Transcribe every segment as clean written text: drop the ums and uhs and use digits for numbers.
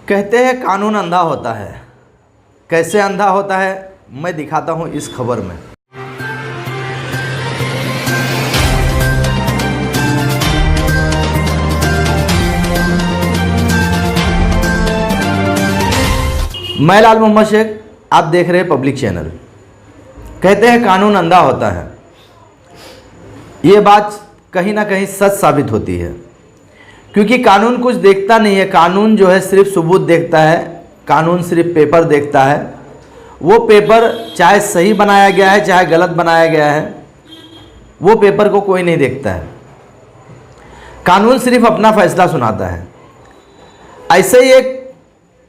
कहते हैं कानून अंधा होता है। कैसे अंधा होता है मैं दिखाता हूं इस खबर में। मैं लाल मोहम्मद शेख, आप देख रहे हैं पब्लिक चैनल। कहते हैं कानून अंधा होता है, ये बात कहीं ना कहीं सच साबित होती है, क्योंकि कानून कुछ देखता नहीं है। कानून जो है सिर्फ सबूत देखता है, कानून सिर्फ पेपर देखता है। वो पेपर चाहे सही बनाया गया है चाहे गलत बनाया गया है, वो पेपर को कोई नहीं देखता है। कानून सिर्फ अपना फैसला सुनाता है। ऐसे ही एक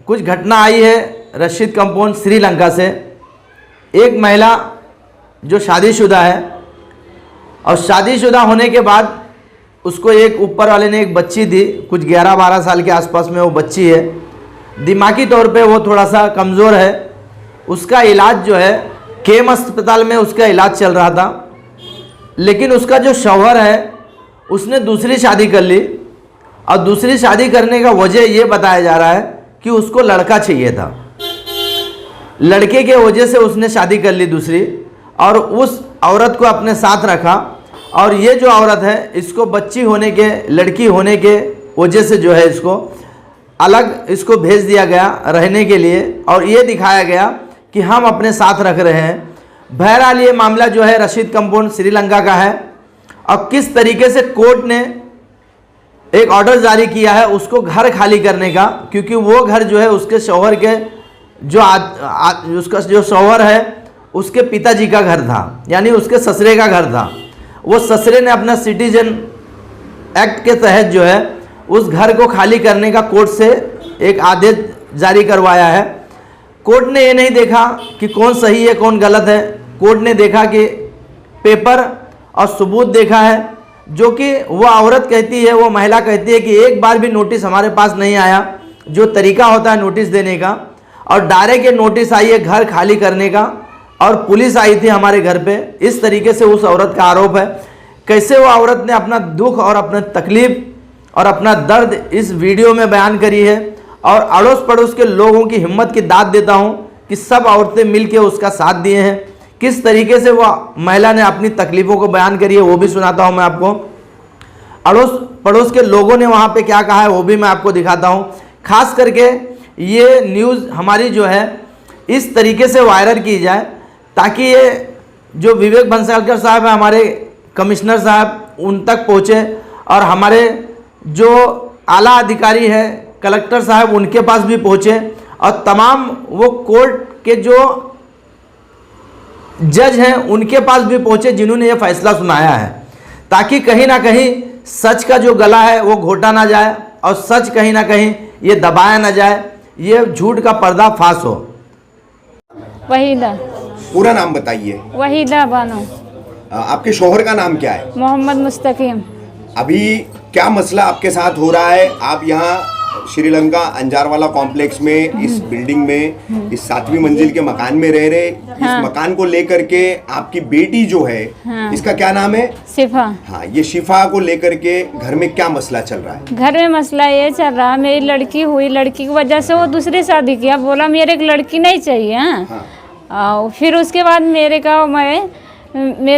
कुछ घटना आई है रशीद कंपाउंड श्रीलंका से। एक महिला जो शादीशुदा है और शादीशुदा होने के बाद उसको एक ऊपर वाले ने एक बच्ची दी, कुछ 11-12 साल के आसपास में वो बच्ची है। दिमागी तौर पे वो थोड़ा सा कमज़ोर है। उसका इलाज जो है केम अस्पताल में उसका इलाज चल रहा था, लेकिन उसका जो शौहर है उसने दूसरी शादी कर ली। और दूसरी शादी करने का वजह ये बताया जा रहा है कि उसको लड़का चाहिए था। लड़के के वजह से उसने शादी कर ली दूसरी, और उस औरत को अपने साथ रखा। और ये जो औरत है इसको बच्ची होने के, लड़की होने के वजह से जो है इसको अलग इसको भेज दिया गया रहने के लिए, और ये दिखाया गया कि हम अपने साथ रख रहे हैं। बहरहाल ये मामला जो है रशीद कंपाउंड श्रीलंका का है, और किस तरीके से कोर्ट ने एक ऑर्डर जारी किया है उसको घर खाली करने का, क्योंकि वो घर जो है उसके शौहर के उसका जो शौहर है उसके पिताजी का घर था, यानी उसके ससुरे का घर था। वो ससुरे ने अपना सिटीजन एक्ट के तहत जो है उस घर को खाली करने का कोर्ट से एक आदेश जारी करवाया है। कोर्ट ने ये नहीं देखा कि कौन सही है कौन गलत है। कोर्ट ने देखा कि पेपर और सबूत देखा है, जो कि वो औरत कहती है, वो महिला कहती है कि एक बार भी नोटिस हमारे पास नहीं आया, जो तरीका होता है नोटिस देने का, और डायरेक्ट ये नोटिस आई है घर खाली करने का, और पुलिस आई थी हमारे घर पे। इस तरीके से उस औरत का आरोप है। कैसे वो औरत ने अपना दुख और अपना तकलीफ और अपना दर्द इस वीडियो में बयान करी है, और अड़ोस पड़ोस के लोगों की हिम्मत की दाद देता हूँ कि सब औरतें मिलकर उसका साथ दिए हैं। किस तरीके से वो महिला ने अपनी तकलीफ़ों को बयान करी है वो भी सुनाता हूँ मैं आपको। अड़ोस पड़ोस के लोगों ने वहाँ पे क्या कहा है वो भी मैं आपको दिखाता हूँ। खास करके ये न्यूज़ हमारी जो है इस तरीके से वायरल की जाए ताकि ये जो विवेक बंसालकर साहब है, हमारे कमिश्नर साहब, उन तक पहुँचे, और हमारे जो आला अधिकारी है कलेक्टर साहब उनके पास भी पहुँचे, और तमाम वो कोर्ट के जो जज हैं उनके पास भी पहुँचे जिन्होंने ये फैसला सुनाया है, ताकि कहीं ना कहीं सच का जो गला है वो घोटा ना जाए और सच कहीं ना कहीं ये दबाया ना जाए, ये झूठ का पर्दाफाश हो। वहीदा। पूरा नाम बताइए। वहीदा बानो। आपके शौहर का नाम क्या है? मोहम्मद मुस्तकीम। अभी क्या मसला आपके साथ हो रहा है? आप यहाँ श्रीलंका अंजारवाला कॉम्प्लेक्स में इस बिल्डिंग में इस 7वीं मंजिल के मकान में रह रहे। इस मकान को लेकर के आपकी बेटी जो है, इसका क्या नाम है? शिफा। हाँ, ये शिफा को लेकर के घर में क्या मसला चल रहा है? घर में मसला ये चल रहा है, मेरी लड़की हुई, लड़की की वजह से वो दूसरी शादी किया, बोला मेरे एक लड़की नहीं चाहिए। फिर उसके बाद मेरे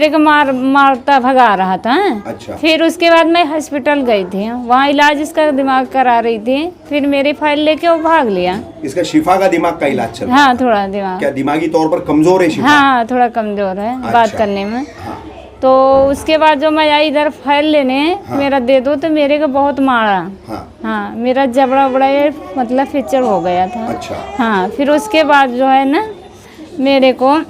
को मारता भगा रहा था। अच्छा। फिर उसके बाद मैं हॉस्पिटल गई थी, वहाँ इलाज इसका दिमाग करा रही थी। फिर मेरी फाइल लेके वो भाग लिया। इसका शिफा का दिमाग का इलाज चल रहा है? हाँ, थोड़ा दिमाग। क्या दिमागी तौर पर कमजोर है शिफा? हाँ, थोड़ा कमजोर है। अच्छा। बात करने में। हाँ। तो उसके बाद जो मैं आई इधर फाइल लेने, मेरा दे दो, तो मेरे को बहुत मारा। हाँ, मेरा जबड़ा बड़ा ये मतलब फ्रैक्चर हो गया था। अच्छा। हाँ, फिर उसके बाद जो है ना मेरे को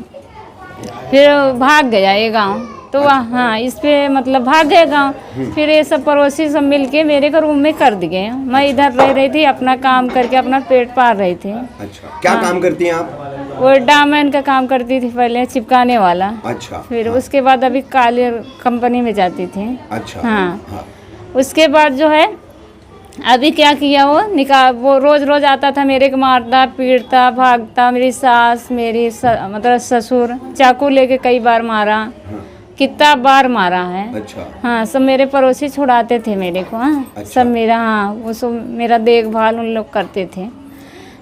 फिर भाग गया ये गांव, तो हाँ इस पे मतलब भाग गए गांव। फिर ये सब पड़ोसी सब मिलके मेरे को रूम में कर दिए। मैं इधर रह रही थी, अपना काम करके अपना पेट पाल रही थी। अच्छा, क्या काम करती हैं आप? वो डायमंड का काम करती थी पहले, चिपकाने वाला। अच्छा। फिर उसके बाद अभी काले कंपनी में जाती थी। अच्छा। हाँ। उसके बाद जो है अभी क्या किया, वो रोज रोज आता था, मेरे को मारता पीटता भागता। मेरी सास, मतलब ससुर चाकू लेके कई बार मारा। कितना बार मारा है। अच्छा। हाँ, सब मेरे पड़ोसी छुड़ाते थे मेरे को। हाँ। अच्छा। सब मेरा, हाँ, वो सब मेरा देखभाल उन लोग करते थे।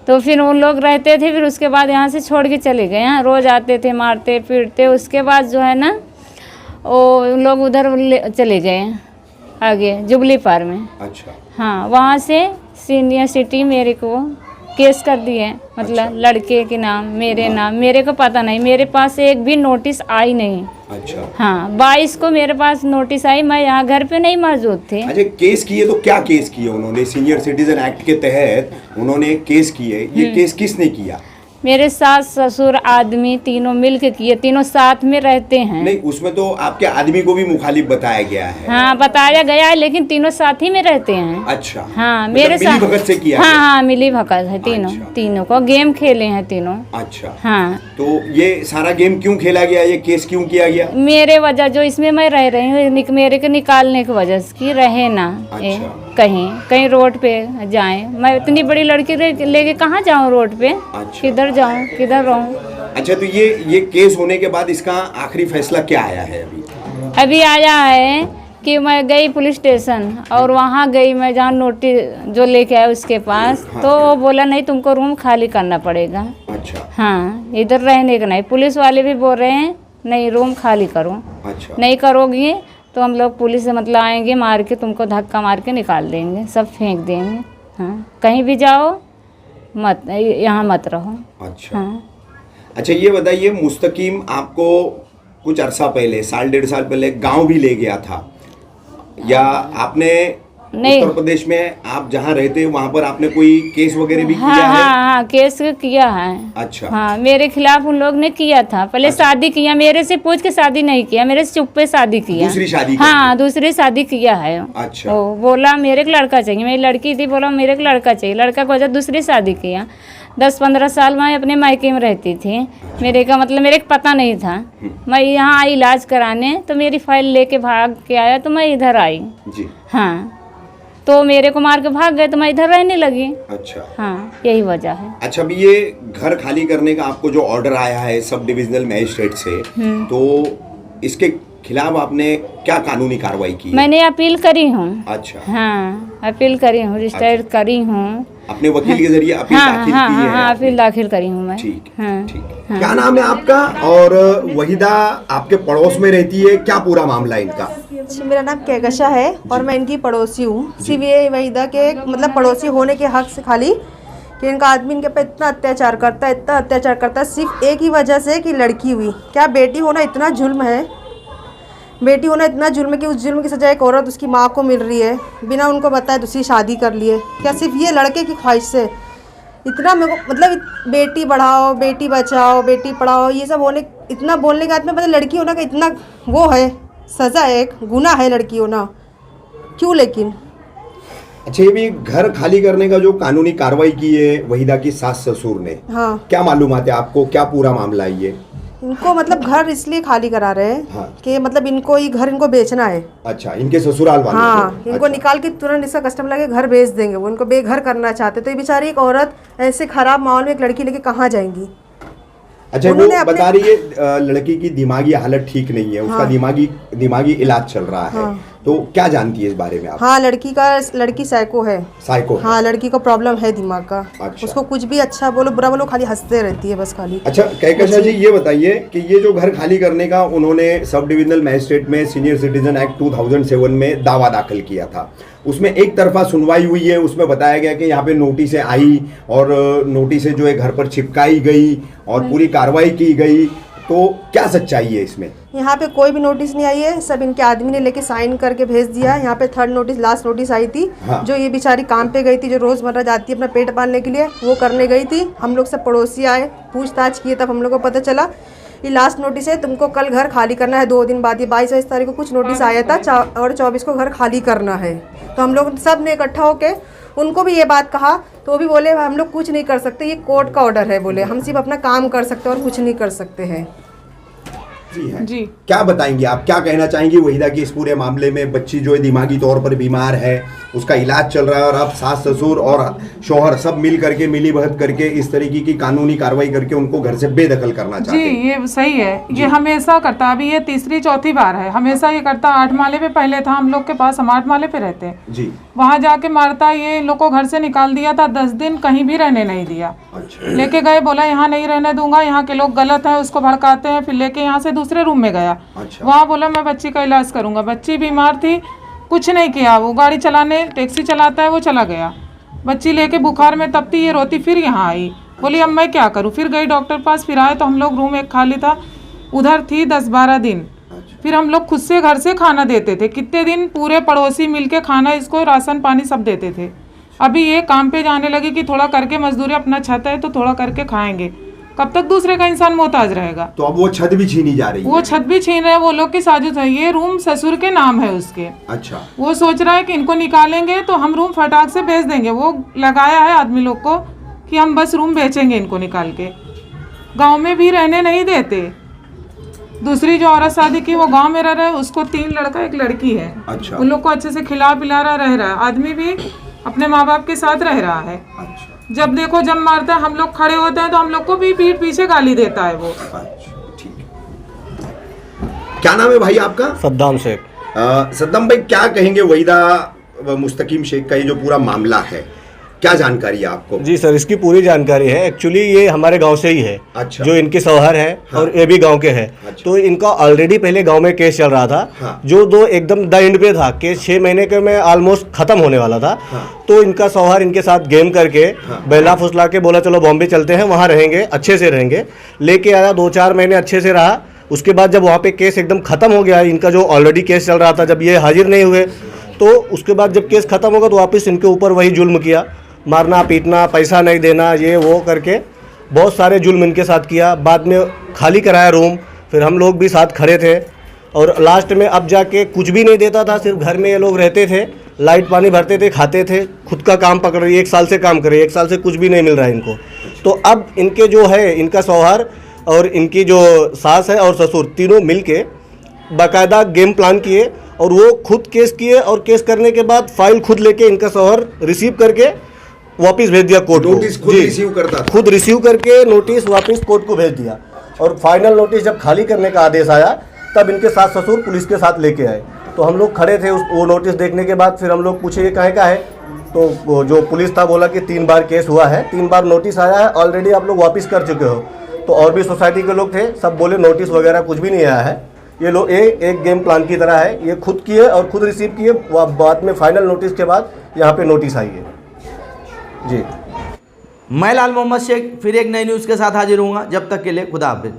तो फिर उन लोग रहते थे, फिर उसके बाद यहाँ से छोड़ के चले गए। यहाँ रोज़ आते थे, मारते पीटते। उसके बाद जो है ना वो उन लोग उधर चले गए आगे जुबली पार में। अच्छा। हाँ, वहाँ से सीनियर सिटी मेरे को केस कर दिए, मतलब अच्छा। लड़के के नाम, मेरे नाम। मेरे को पता नहीं, मेरे पास एक भी नोटिस आई नहीं। अच्छा। हाँ, 22 को मेरे पास नोटिस आई, मैं यहाँ घर पे नहीं मौजूद थे। अच्छा, केस किए तो क्या केस किए उन्होंने? सीनियर सिटीजन एक्ट के तहत उन्होंने केस किए, ये केस किसने किया? मेरे सास ससुर आदमी तीनों मिल के किए, तीनों साथ में रहते हैं। नहीं, उसमें तो आपके आदमी को भी मुखालिफ बताया गया है। हाँ, बताया गया है, लेकिन तीनों साथ ही में रहते हैं। अच्छा। हाँ, मतलब मेरे साथ मिली भगत से किया हाँ है? हाँ, मिली भगत है तीनों। अच्छा। तीनों को गेम खेले हैं तीनों। अच्छा। हाँ, तो ये सारा गेम क्यों खेला गया, ये केस क्यों किया गया? मेरे वजह जो इसमें मैं रह रही हूँ, मेरे को निकालने की वजह से कि रहे ना अच्छा। कहीं कहीं रोड पे जाएं। मैं इतनी बड़ी लड़की लेके कहाँ जाऊँ रोड पे? अच्छा। किधर जाऊँ, किधर रहूँ? अच्छा, तो ये केस होने के बाद इसका आखिरी फैसला क्या आया है अभी? अभी आया है कि मैं गई पुलिस स्टेशन और वहाँ गई मैं, जहाँ नोटिस जो लेके आया उसके पास। हाँ। तो वो बोला नहीं, तुमको रूम खाली करना पड़ेगा। अच्छा। हाँ, इधर रहने का नहीं। पुलिस वाले भी बोल रहे हैं नहीं, रूम खाली करो। अच्छा। नहीं करोगी तो हम लोग पुलिस से मतलब आएंगे, मार के तुमको धक्का मार के निकाल देंगे, सब फेंक देंगे। हाँ, कहीं भी जाओ मत, यहाँ मत रहो। अच्छा। हाँ, अच्छा, ये बताइए, मुस्तकीम आपको कुछ अरसा पहले, साल डेढ़ साल पहले गांव भी ले गया था, या आपने नहीं। उत्तर प्रदेश में आप जहाँ रहते हैं वहाँ पर आपने कोई केस वगैरह भी हाँ किया है? हाँ, केस किया है। अच्छा। हाँ, मेरे खिलाफ उन लोग ने किया था। पहले शादी किया, मेरे से पूछ के शादी नहीं किया, मेरे से चुप पे शादी किया। दूसरी शादी हाँ, दूसरी शादी किया है। अच्छा। वो बोला मेरे को लड़का चाहिए, मेरी लड़की थी, बोला मेरे को लड़का चाहिए। लड़का को वजह दूसरी शादी किया। 10-15 साल मैं अपने मायके में रहती थी। मेरे का मतलब मेरे को पता नहीं था। मैं यहाँ आई इलाज कराने, तो मेरी फाइल लेके भाग के आया, तो मैं इधर आई। जी। हाँ, तो मेरे को मार के भाग गए, तो मैं इधर रहने लगी। अच्छा। हाँ, यही वजह है। अच्छा, अभी ये घर खाली करने का आपको जो ऑर्डर आया है सब डिविजनल मजिस्ट्रेट से, तो इसके खिलाफ आपने क्या कानूनी कार्रवाई की है? मैंने अपील करी हूँ। अच्छा। हाँ, अपील करी हूँ, रजिस्टर करी हूँ। अपने वकील के जरिए अपील हाँ दाखिल हाँ की है हाँ, आपने? अपील दाखिल करी हूँ मैं। ठीक। हाँ, ठीक। हाँ। क्या नाम है आपका? और वहीदा आपके पड़ोस में रहती है, क्या पूरा मामला है इनका? जी, मेरा नाम कहकशा है और मैं इनकी पड़ोसी हूँ। सिर्फ ये वहीदा के मतलब पड़ोसी होने के हक से खाली कि इनका आदमी इनके पे इतना अत्याचार करता है, इतना अत्याचार करता है, सिर्फ एक ही वजह से कि लड़की हुई। क्या बेटी होना इतना जुल्म है? बेटी होना इतना जुल्म है कि उस जुल्म की सजा एक औरत उसकी माँ को मिल रही है, बिना उनको बताए दूसरी शादी कर लिए। क्या सिर्फ ये लड़के की ख्वाहिश से इतना मेरे को मतलब बेटी बढ़ाओ, बेटी बचाओ, बेटी पढ़ाओ, ये सब होने, इतना बोलने के बाद में मतलब लड़की होना का इतना वो है, सज़ा है, एक गुनाह है लड़की होना। क्यों लेकिन? अच्छा, ये भी घर खाली करने का जो कानूनी कार्रवाई की है वहीदा की सास ससुर ने, हाँ, क्या मालूमात है आपको? क्या पूरा मामला है ये? इनको मतलब घर इसलिए खाली करा रहे हैं हाँ। कि मतलब इनको ये घर इनको बेचना है। अच्छा, इनके ससुराल वालों हाँ, को? इनको अच्छा। निकाल के तुरंत इसका कस्टमर लगे घर बेच देंगे, वो इनको बेघर करना चाहते। तो ये बेचारी एक औरत ऐसे खराब माहौल में एक लड़की लेके कहाँ जाएंगी? अच्छा, वो उन्होंने अपने- बता रही है लड़की की दिमागी हालत ठीक नहीं है, उसका हाँ। दिमागी इलाज चल रहा है। हाँ। तो क्या जानती है इस बारे में आप? हाँ, लड़की साइको है। साइको? हाँ, लड़की को प्रॉब्लम है दिमाग का। अच्छा। उसको कुछ भी अच्छा बोलो बुरा बोलो खाली हंसते रहती है बस खाली। अच्छा, कहकशा जी, ये बताइए कि ये जो घर खाली करने का उन्होंने सब डिविजनल मजिस्ट्रेट में सीनियर सिटीजन एक्ट 2007 में दावा दाखिल किया था, उसमें एक तरफा सुनवाई हुई है। उसमें बताया गया कि यहाँ पे नोटिसें आई और नोटिसें जो है घर पर चिपकाई गई और पूरी कार्रवाई की गई, तो क्या सच्चाई है इसमें? यहाँ पे कोई भी नोटिस नहीं आई है, सब इनके आदमी ने लेके साइन करके भेज दिया है। यहाँ पे थर्ड नोटिस, लास्ट नोटिस आई थी। हाँ। जो ये बेचारी काम पे गई थी, जो रोजमर्रा जाती है अपना पेट पालने के लिए, वो करने गई थी। हम लोग सब पड़ोसी आए, पूछताछ किए, तब हम लोग को पता चला ये लास्ट नोटिस है, तुमको कल घर खाली करना है 2 दिन बाद। ये 22 तारीख को कुछ नोटिस आया था और 24 को घर खाली करना है। तो हम लोग सब ने इकट्ठा होके उनको भी ये बात कहा, तो वो भी बोले हम लोग कुछ नहीं कर सकते, ये कोर्ट का ऑर्डर है, बोले हम सिर्फ अपना काम कर सकते हैं और कुछ नहीं कर सकते हैं। जी है। जी। क्या बताएंगे आप, क्या कहना चाहेंगी वहीदा की इस पूरे मामले में? बच्ची जो है दिमागी तौर पर बीमार है, उसका इलाज चल रहा है और अब सास ससुर और शौहर सब मिल करके मिली भगत करके इस तरीके की कानूनी कार्रवाई करके उनको घर से बेदखल करना चाहते जी हैं। ये सही है, ये हमेशा करता है। अभी ये तीसरी चौथी बार है, हमेशा ये करता। 8 माले पे पहले था हम लोग के पास, हम 8 माले पे रहते हैं जी। वहाँ जाके मारता, ये इन लोग को घर से निकाल दिया था। 10 दिन कहीं भी रहने नहीं दिया। अच्छा। लेके गए, बोला यहाँ नहीं रहने दूंगा, यहाँ के लोग गलत हैं, उसको भड़काते हैं। फिर लेके यहाँ से दूसरे रूम में गया। अच्छा। वहाँ बोला मैं बच्ची का इलाज करूंगा। बच्ची बीमार थी, कुछ नहीं किया। वो गाड़ी चलाने, टैक्सी चलाता है, वो चला गया। बच्ची लेके बुखार में तपती, ये रोती, फिर यहाँ आई। बोली अब मैं क्या करूँ। फिर गई डॉक्टर पास, फिर आए तो हम लोग रूम एक खाली था, उधर थी 10-12 दिन। फिर हम लोग खुद से घर से खाना देते थे। कितने दिन पूरे पड़ोसी मिलके खाना, इसको राशन पानी सब देते थे। अभी ये काम पे जाने लगी कि थोड़ा करके मजदूरी, अपना छत है तो थोड़ा करके खाएंगे। कब तक दूसरे का इंसान मोहताज रहेगा। तो अब वो छत भी छीनी जा रही है। वो छत भी छीन रहे हैं, वो लोग की साजिश है। ये रूम ससुर के नाम है उसके। अच्छा। वो सोच रहा है कि इनको निकालेंगे तो हम रूम फटाक से बेच देंगे। वो लगाया है आदमी लोग को कि हम बस रूम बेचेंगे इनको निकाल के। गांव में भी रहने नहीं देते। दूसरी जो औरत शादी की वो गांव में रह रहा है, उसको 3 लड़का 1 लड़की है। अच्छा। उन लोग को अच्छे से खिला पिला रह रहा है। आदमी भी अपने माँ बाप के साथ रह रहा है। अच्छा। जब देखो जब मारता है, हम लोग खड़े होते हैं तो हम लोग को भी पीठ पीछे गाली देता है वो। अच्छा, ठीक है। क्या नाम है भाई आपका? सद्दाम शेख। सद्दाम भाई, क्या कहेंगे वहीदा मुस्तकीम शेख का ये जो पूरा मामला है, क्या जानकारी है आपको? जी सर, इसकी पूरी जानकारी है। एक्चुअली ये हमारे गांव से ही है। अच्छा। जो इनके शौहर है। हाँ। और ये भी गांव के हैं। अच्छा। तो इनका ऑलरेडी पहले गांव में केस चल रहा था। हाँ। जो दो एकदम द एंड पे था केस, 6 महीने के में ऑलमोस्ट खत्म होने वाला था। हाँ। तो इनका शौहर इनके साथ गेम करके बहला फुसला के बोला चलो बॉम्बे चलते हैं, वहाँ रहेंगे, अच्छे से रहेंगे। लेके आया, 2-4 महीने अच्छे से रहा। उसके बाद जब वहाँ पे केस एकदम खत्म हो गया, इनका जो ऑलरेडी केस चल रहा था, जब ये हाजिर नहीं हुए तो उसके बाद जब केस खत्म होगा तो वापस इनके ऊपर वही जुल्म किया, मारना पीटना, पैसा नहीं देना, ये वो करके बहुत सारे जुल्म इनके साथ किया। बाद में खाली कराया रूम, फिर हम लोग भी साथ खड़े थे। और लास्ट में अब जाके कुछ भी नहीं देता था, सिर्फ घर में ये लोग रहते थे, लाइट पानी भरते थे, खाते थे, खुद का काम पकड़ रही। 1 साल से काम कर रही है, 1 साल से कुछ भी नहीं मिल रहा है इनको। तो अब इनके जो है, इनका शौहर और इनकी जो सास है और ससुर, तीनों मिलके बाकायदा गेम प्लान किए और वो खुद केस किए। और केस करने के बाद फाइल खुद लेके इनका शौहर रिसीव करके वापस भेज दिया कोर्ट को। नोटिस खुद रिसीव करता था? खुद रिसीव करके नोटिस वापस कोर्ट को भेज दिया। और फाइनल नोटिस जब खाली करने का आदेश आया तब इनके सास ससुर पुलिस के साथ लेके आए। तो हम लोग खड़े थे वो नोटिस देखने के बाद। फिर हम लोग पूछे ये काहे का है, तो जो पुलिस था बोला कि 3 बार केस हुआ है, 3 बार नोटिस आया है, ऑलरेडी आप लोग वापस कर चुके हो। तो और भी सोसाइटी के लोग थे, सब बोले नोटिस वगैरह कुछ भी नहीं आया है, ये लोग एक गेम प्लान की तरह है, ये खुद किए और खुद रिसीव किए। बाद में फाइनल नोटिस के बाद यहाँ पे नोटिस आई है। जी। मैं लाल मोहम्मद शेख फिर एक नई न्यूज़ के साथ हाजिर हूँगा। जब तक के लिए खुदा हाफिज़।